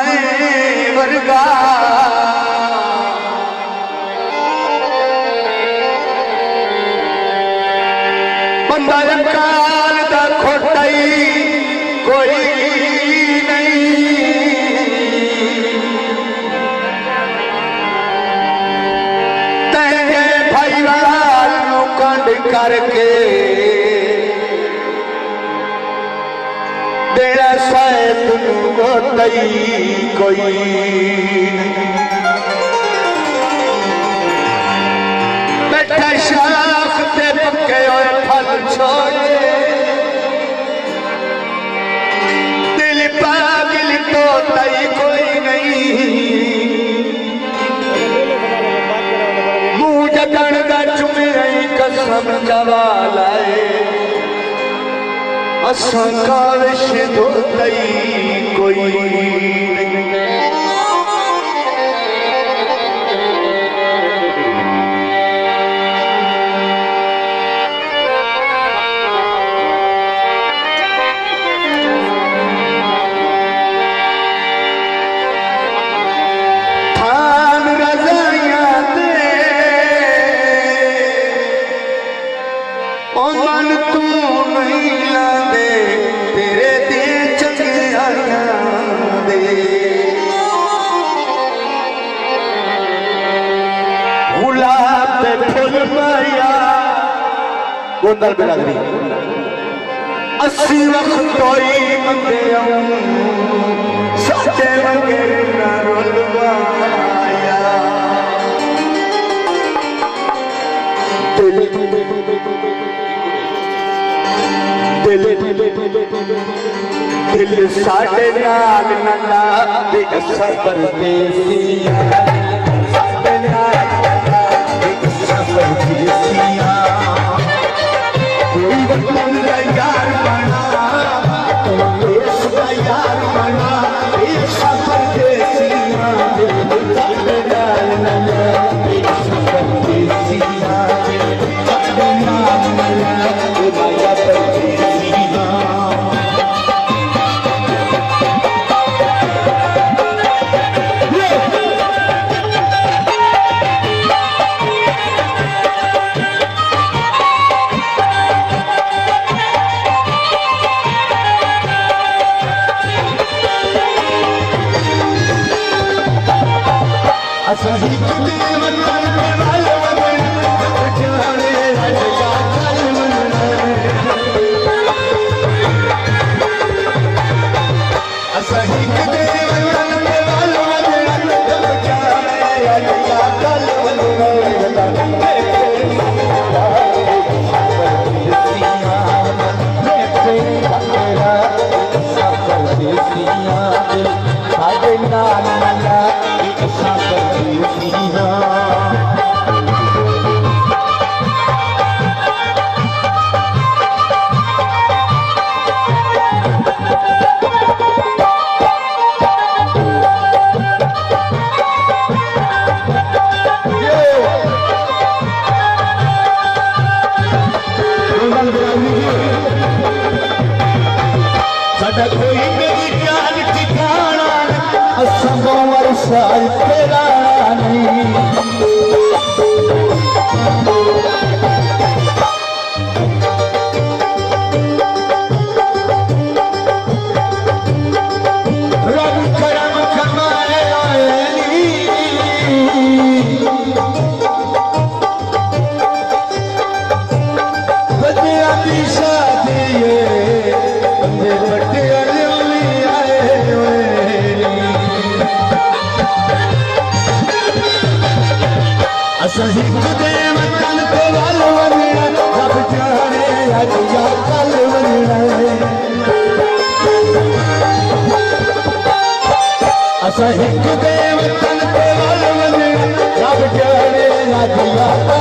अपने वर्गा बंदा काल दा खोटाई कोई करके तेरा शायद तुमको तई कोई बैठा शाख ते पक्के और फल छोड़े दिल पागल तो तई कोई नहीं मुंह जगन दा चुमे कसम जवालाए असां काविश धोतई कोई मन तू नहीं लादे तेरे दिए चंगियां दे गुलाब ते फुल माया गोंदल बिरादरी अस्सी वक्त तोई मंदे आऊं सच्चे मंगे ना रुलवाया दिल साढ़े नाल नंदा दे सबर देसिया साढ़े नाल नंदा दे सबर देसिया कोई वतन दा यार बना देश दा यार बना दे सबर देसिया साढ़े नाल नंदा दे सबर देसिया साढ़े नाल नंदा दे माया सही कोई मेरी जान ठिकाना असंभव वर्षा तेरा नहीं रब करम कमाए बदिया भी शादी सही दे वतन को वाल वनना रब जाने अज या कल वनना सही दे वतन को वाल वनना रब जाने अज या